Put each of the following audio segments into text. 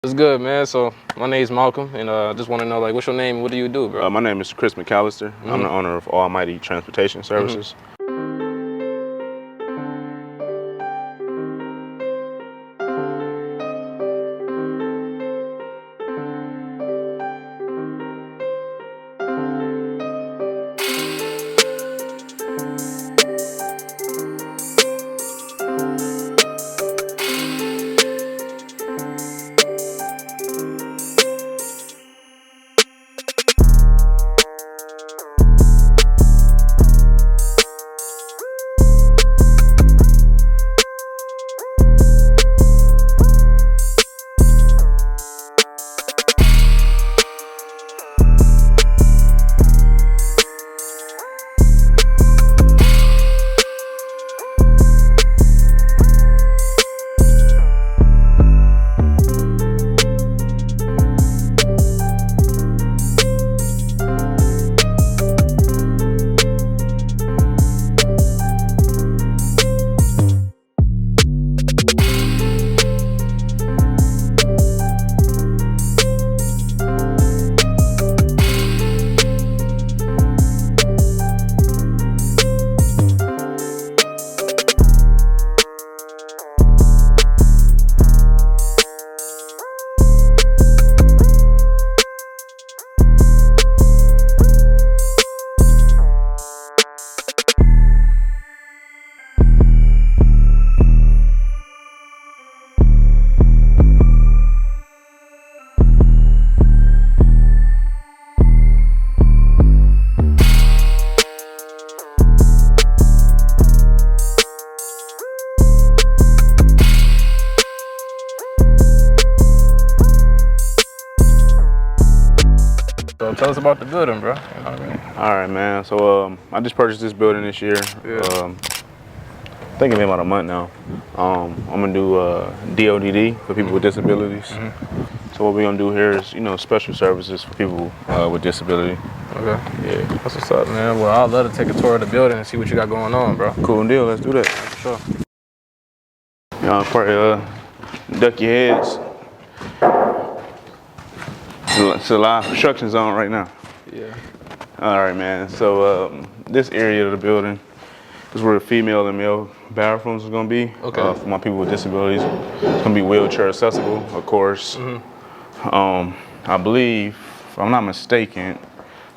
It's good, man. So my name's Malcolm, and I just want to know, like, what's your name and what do you do, bro? My name is Chris Mcallister. I'm the owner of Almighty Transportation Services. So tell us about the building, bro. You know what I mean? All right, man. So I just purchased this building this year. Yeah. I think it's been about a month now. I'm gonna do DODD for people with disabilities. So what we're gonna do here is, special services for people with disability. Okay. Yeah. That's what's up, man. Well, I'd love to take a tour of the building and see what you got going on, bro. Cool deal. Let's do that. For sure. Probably duck your heads. It's a live construction zone right now. Yeah. All right, man. So this area of the building is where the female and male bathrooms is gonna be. Okay. For my people with disabilities. It's gonna be wheelchair accessible, of course. I believe, if I'm not mistaken,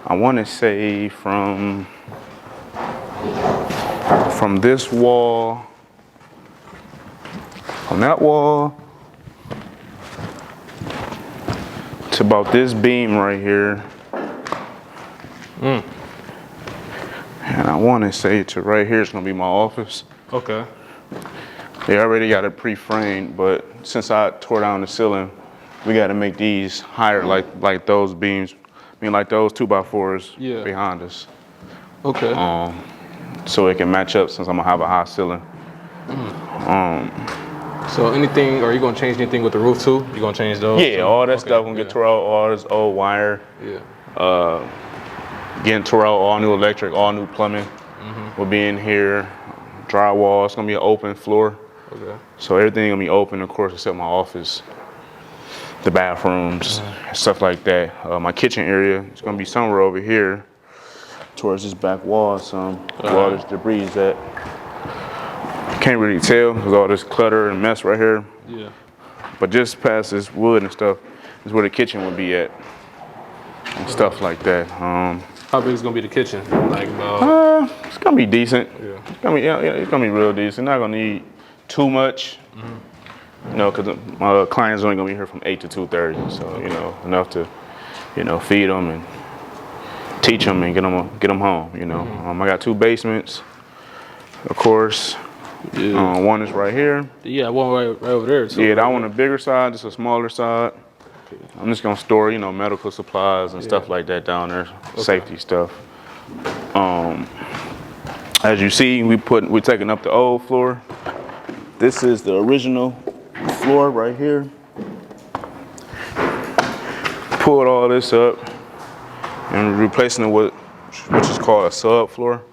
I want to say from this wall, from that wall, to about this beam right here. And I want to say to right here is going to be my office. Okay. They already got it pre-framed, but since I tore down the ceiling, we got to make these higher, like those beams. I mean, like those 2x4s behind us. Okay. So it can match up since I'm gonna have a high ceiling. So anything, are you gonna change anything with the roof too? You gonna change those? Yeah, all that stuff gonna get tore out, all this old wire. Yeah. Getting tore out, all new electric, all new plumbing. Will be in here. Drywall, it's gonna be an open floor. Okay. So everything gonna be open, of course, except my office, the bathrooms, stuff like that. My kitchen area is gonna be somewhere over here, towards this back wall. Where all this debris is at. Can't really tell because all this clutter and mess right here. Yeah. But just past this wood and stuff is where the kitchen would be at, and stuff like that. How big is gonna be the kitchen? Like, it's gonna be decent. Yeah. It's gonna be real decent. Not gonna need too much. Because my clients only gonna be here from 8 to 2:30. So enough to, feed them and teach them and get them home. I got 2 basements, of course. Yeah. One is right here. Yeah, one right over there too. Yeah, that one a bigger side, this a smaller side. I'm just gonna store, medical supplies and stuff like that down there, safety stuff. As you see, we're taking up the old floor. This is the original floor right here. Pulled all this up and replacing it with which is called a subfloor.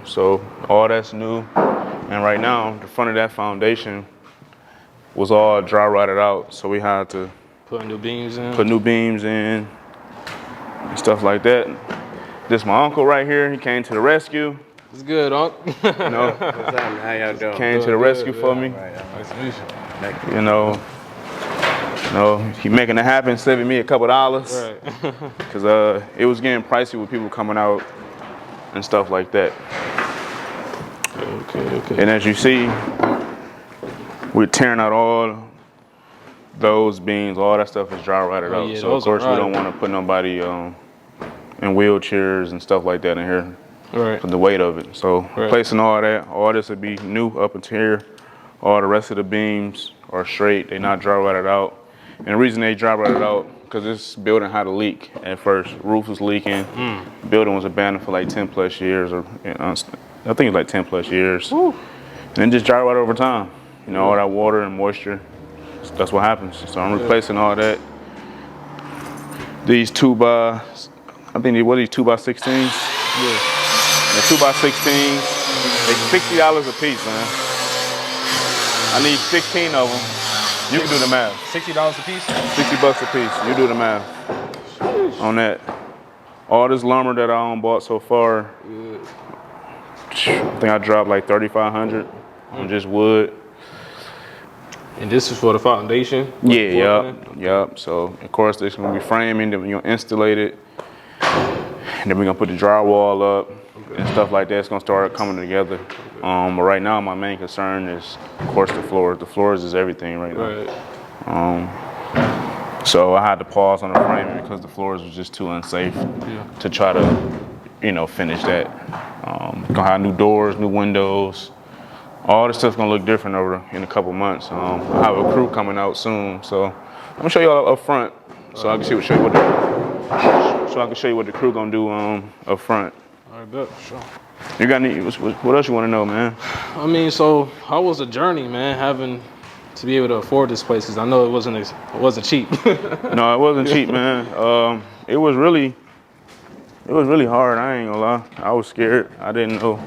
So all that's new. And right now, the front of that foundation was all dry rotted out, so we had to Put new beams in. put new beams in and stuff like that. This my uncle right here. He came to the rescue. It's good, Unc. You know, What's up? How y'all doing? came to the rescue for me. Nice to meet you. You know, he making it happen, saving me a couple dollars. Right. Cause it was getting pricey with people coming out and stuff like that. Okay. And as you see, we're tearing out all those beams. All that stuff is dry rotted out. Yeah, So of course we don't want to put nobody in wheelchairs and stuff like that in here. Right. For the weight of it. So replacing all that, all this would be new up until here. All the rest of the beams are straight. They're not dry rotted out. And the reason they dry rotted out, because this building had a leak at first. Roof was leaking. Building was abandoned for like 10 plus years, or I think it was like 10 plus years. Woo. And then just dry rotted over time. You know, all that water and moisture. That's what happens. So I'm replacing all that. These 2x, I think what are these 2x16s? Yeah. The 2x16s, they $60 a piece, man. I need 16 of them. You can do the math. $60 a piece? 60 bucks a piece. You do the math on that. All this lumber that I bought so far, I think I dropped like 3,500 on just wood. And this is for the foundation? Yeah, yep. So of course this is gonna be framing, then we're gonna installate it, and then we're gonna put the drywall up and stuff like that. It's gonna start coming together. But right now my main concern is, of course, the floors. The floors is everything right now. So I had to pause on the framing because the floors was just too unsafe to try to, finish that. Gonna have new doors, new windows. All this stuff's gonna look different in a couple months. I have a crew coming out soon, so I'm gonna show you all up front, so I can show you what the crew gonna do up front. All right, bet, sure. You got any? What else you want to know, man? I mean, so how was the journey, man? Having to be able to afford this place, 'cause I know it wasn't cheap. No, it wasn't cheap, man. It was really hard. I ain't gonna lie. I was scared. I didn't know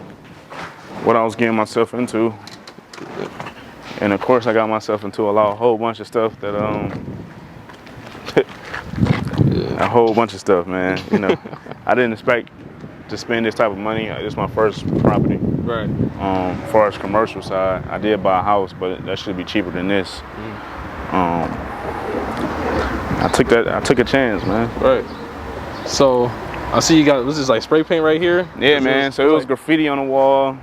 what I was getting myself into, and of course I got myself into a whole bunch of stuff that a whole bunch of stuff, man. I didn't expect to spend this type of money. It's my first property. Right. As far as commercial side, I did buy a house, but that should be cheaper than this. I took a chance, man. Right. So I see you got, this is like spray paint right here? Yeah, man. So it was graffiti on the wall.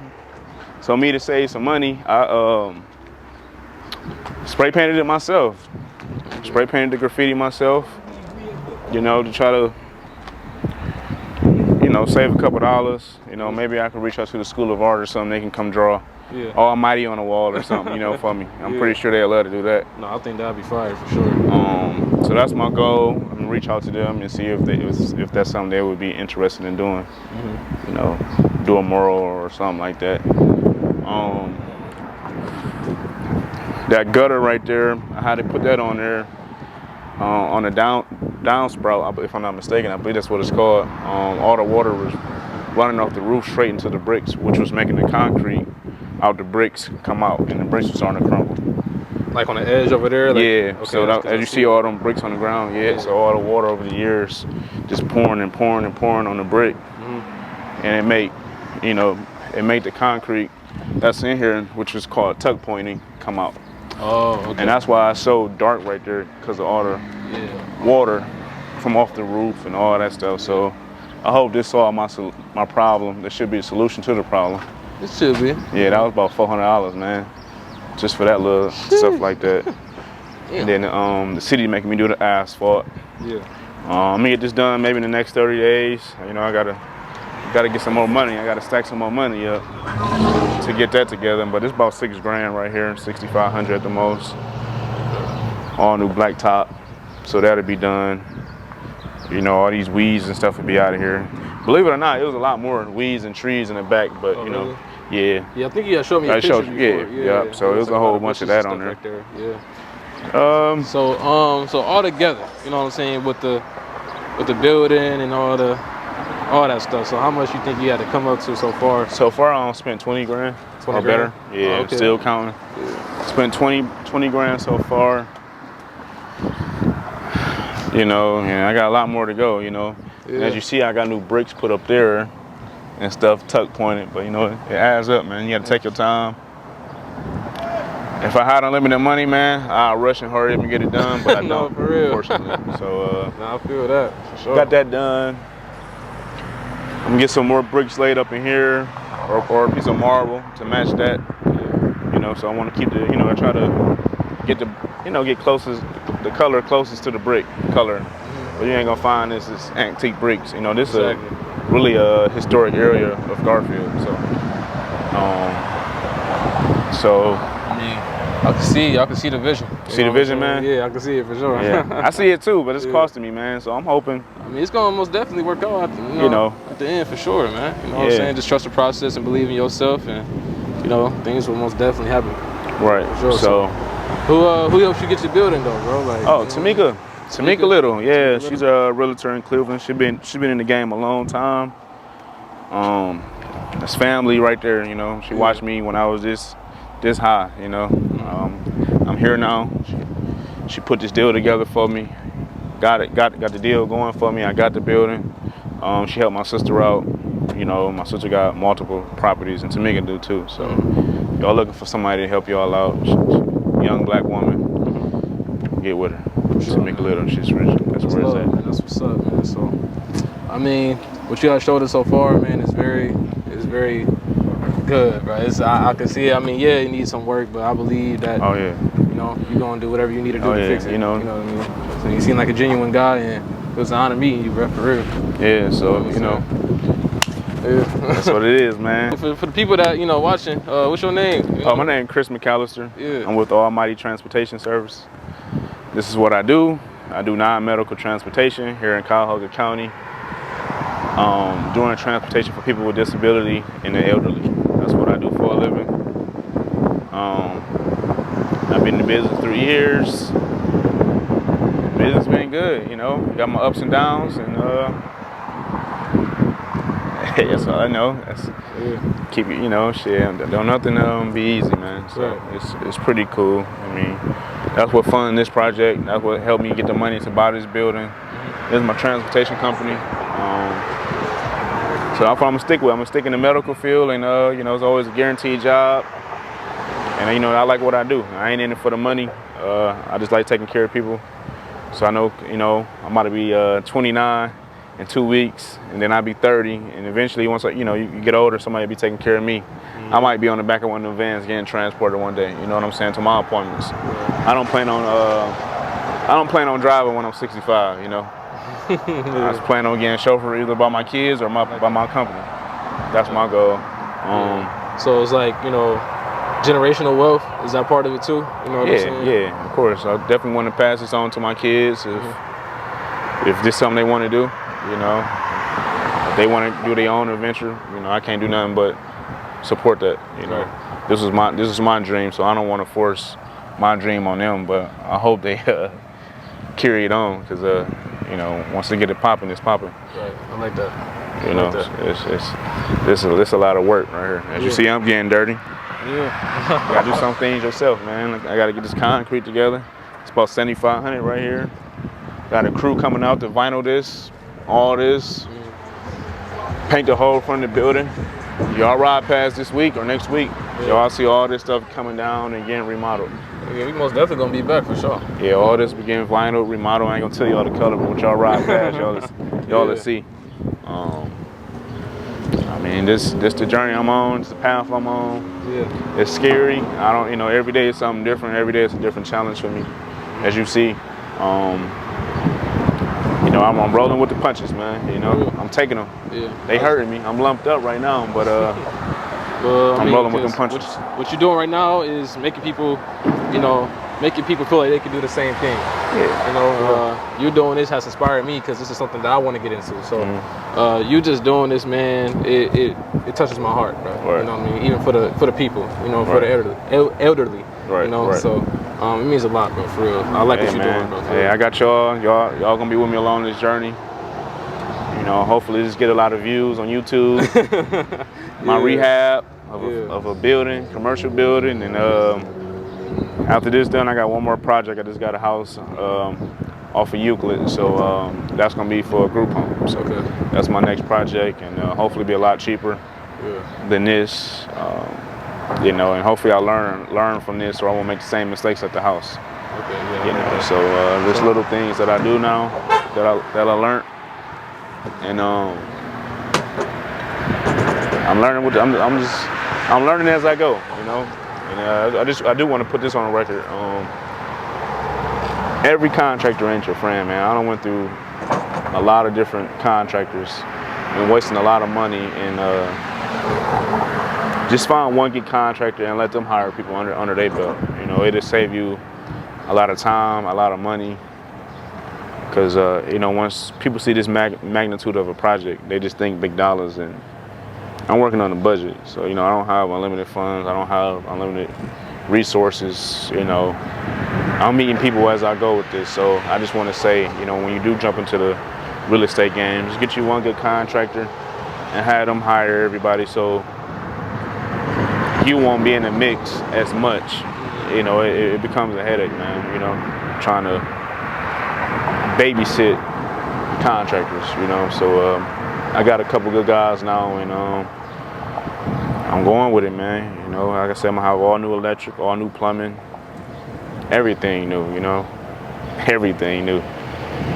So me to save some money, I spray painted it myself. Spray painted the graffiti myself, to try to, save a couple dollars. Maybe I could reach out to the School of Art or something. They can come draw Almighty on the wall or something, for me. I'm pretty sure they'll love to do that. No, I think that'd be fire for sure. So that's my goal. I'm gonna reach out to them and see if that's something they would be interested in doing. Do a mural or something like that. That gutter right there, I had to put that on there on the downspout, if I'm not mistaken. I believe that's what it's called. All the water was running off the roof straight into the bricks, which was making the concrete out the bricks come out, and the bricks were starting to crumble. Like on the edge over there? Yeah, okay, so as you see all them bricks on the ground, so all the water over the years just pouring and pouring and pouring on the brick. And it made the concrete that's in here, which is called tuck pointing, come out. Oh, okay. And that's why it's so dark right there, because of all the water from off the roof and all that stuff. So I hope this solved my problem. There should be a solution to the problem. It should be. Yeah, that was about $400, man, just for that little stuff like that. And then the city making me do the asphalt. Yeah. I'm gonna get this done maybe in the next 30 days. I gotta get some more money. I gotta stack some more money up to get that together. But it's about $6 grand right here, $6,500 at the most. All new blacktop, so that'll be done. All these weeds and stuff will be out of here. Believe it or not, it was a lot more weeds and trees in the back, but really? Yeah, I think you had showed me a picture before. Yeah. So it was a whole bunch of that on there. Right there. Yeah. So all together, you know what I'm saying, with the building and all that stuff. So how much you think you had to come up to so far? So far, I spent 20 grand or better. Yeah, still counting. Spent 20 grand so far. You know, and I got a lot more to go, you know. Yeah. And as you see, I got new bricks put up there and stuff tuck pointed, but you know, it adds up, man. You gotta take your time. If I had unlimited money, man, I'll rush and hurry up and get it done, but I No, don't, for real. unfortunately. So, I feel that, for sure. got that done. I'm gonna get some more bricks laid up in here, or a piece of marble to match that. You know, so I want to keep the, you know, I try to get the, you know, get closest, the color closest to the brick color. But you ain't gonna find this is antique bricks. You know, this is really a historic area of Garfield. So, I mean, I can see the vision. See the vision, man? Yeah, I can see it for sure. Yeah, I see it too, but it's costing me, man. So I'm hoping. I mean, it's gonna most definitely work out. You know, at the end for sure, man. You know what I'm saying? Just trust the process and believe in yourself, and you know, things will most definitely happen. Right. For sure. So, who helps you get your building though, bro? Like, Tamika Little. Yeah, she's a realtor in Cleveland. She's been in the game a long time. That's family right there. You know, she watched me when I was this high. You know, I'm here now. She put this deal together for me. Got the deal going for me. I got the building. She helped my sister out. You know, my sister got multiple properties, and Tamika do too. So, y'all looking for somebody to help y'all out? Young black woman, get with her. Tamika Little, she's rich. That's where it's at. That's what's up, man. So, I mean, what you guys showed us so far, man, is very good, bro. I can see it. I mean, yeah, you need some work, but I believe that. Oh yeah. You know, you're gonna do whatever you need to do to fix it. You know what I mean. So you seem like a genuine guy, and it was an honor meeting you, bro, for real. Yeah. So you know. Yeah. That's what it is, man. For the people that, you know, watching, what's your name? My name is Chris Mcallister. Yeah. I'm with Almighty Transportation Service. This is what I do. I do non-medical transportation here in Cuyahoga County. Doing transportation for people with disability and the elderly. That's what I do for a living. I've been in the business 3 years. Business been good, you know. Got my ups and downs, and that's all I know. Keep it, you know, shit. Don't nothing be easy, man. So it's pretty cool. I mean, that's what funded this project. That's what helped me get the money to buy this building. This is my transportation company. So that's what I'm gonna stick with. I'm gonna stick in the medical field, and you know, it's always a guaranteed job. And you know, I like what I do. I ain't in it for the money. I just like taking care of people. So I know, you know, I'm about to be 29 in 2 weeks, and then I'll be 30. And eventually, once you know, you get older, somebody will be taking care of me. I might be on the back of one of the vans getting transported one day. You know what I'm saying? To my appointments. I don't plan on driving when I'm 65. You know. I just plan on getting chauffeur either by my kids or by my company. That's my goal. So it's like, you know, generational wealth, is that part of it too? You know what I'm saying? Yeah, of course. I definitely want to pass this on to my kids if this is something they want to do, you know. If they want to do their own adventure, you know, I can't do nothing but support that, you know. This is my dream, so I don't want to force my dream on them, but I hope they carry it on, because you know, once they get it popping, it's popping. Right, I like that. You know, it's a lot of work right here. As you see, I'm getting dirty. Yeah. You gotta do some things yourself, man. I gotta get this concrete together. It's about 7,500 right here. Got a crew coming out to vinyl this, all this, paint the whole front of the building. Y'all ride past this week or next week, y'all see all this stuff coming down and getting remodeled. Yeah, we most definitely gonna be back for sure. Yeah, all this begin vinyl, remodel. I ain't gonna tell y'all the color, but when y'all ride past, y'all will see. I mean, this the journey I'm on. It's the path I'm on. Yeah. It's scary. I don't, you know, every day is something different. Every day is a different challenge for me, as you see. You know, I'm rolling with the punches, man. You know, I'm taking them. Yeah. They hurting me. I'm lumped up right now, but I'm rolling with them punches. What you're doing right now is making people, you know, making people feel like they can do the same thing. Yeah. You know, you doing this has inspired me, because this is something that I want to get into. So, you just doing this, man, it touches my heart, bro. Right. You know what I mean? Even for the people, you know, for the elderly. Right. You know, so it means a lot, bro, for real. I like what you're doing, bro. Hey, I got y'all gonna be with me along this journey. You know, hopefully just get a lot of views on YouTube. My rehab of a building, commercial building, and after this done, I got one more project. I just got a house off of Euclid, so that's gonna be for a group home. So that's my next project, and hopefully be a lot cheaper than this. You know, and hopefully I'll learn from this, or I won't make the same mistakes at the house. You know, so there's little things that I do now that I learned, and I'm learning I'm learning as I go. You know, and I do want to put this on the record. Every contractor ain't your friend, man. I done went through a lot of different contractors and wasting a lot of money, and just find one good contractor and let them hire people under their belt. You know, it'll save you a lot of time, a lot of money, because you know, once people see this magnitude of a project, they just think big dollars, and I'm working on a budget, so you know, I don't have unlimited funds, I don't have unlimited resources. You know, I'm meeting people as I go with this, so I just want to say, you know, when you do jump into the real estate game, just get you one good contractor and have them hire everybody, so you won't be in the mix as much. You know, it becomes a headache, man, you know, trying to babysit contractors, you know. So I got a couple good guys now, and I'm going with it, man. You know, like I said, I'm gonna have all new electric, all new plumbing, everything new, you know, everything new.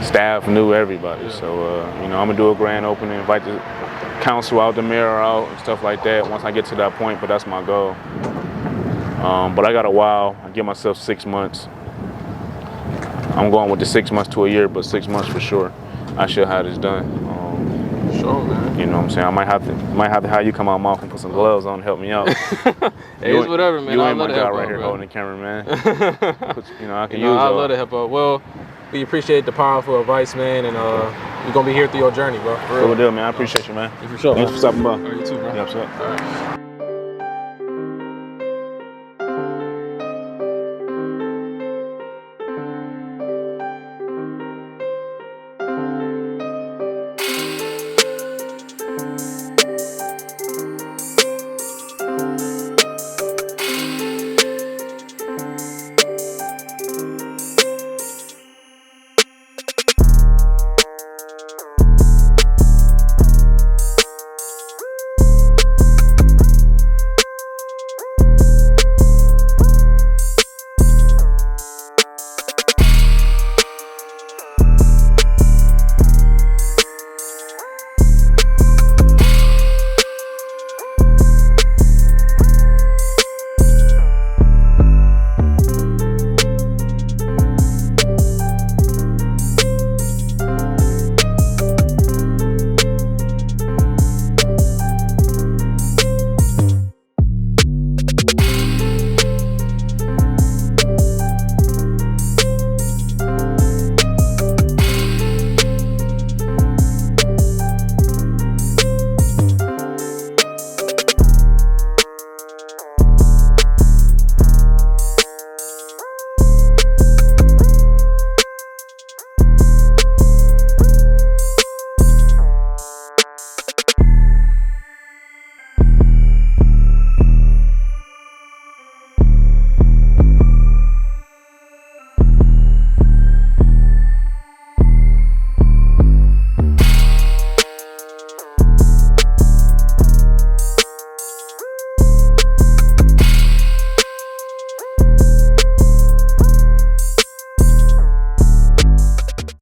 Staff new, everybody. So, you know, I'm gonna do a grand opening, invite the council out, the mayor out, and stuff like that once I get to that point, but that's my goal. But I got a while. I give myself 6 months. I'm going with the 6 months to a year, but 6 months for sure. I should have this done. Sure, man. You know what I'm saying? I might have to have you come out, Mark, and put some gloves on and help me out. Hey, it's whatever, man. You ain't my guy right here holding the camera, man. You know, I can use I love to help out. Well, we appreciate the powerful advice, man, and we're gonna be here through your journey, bro. Cool deal, man. I appreciate you, man. For sure. Thanks for stopping by. You too, bro. Yeah, what's up? All right.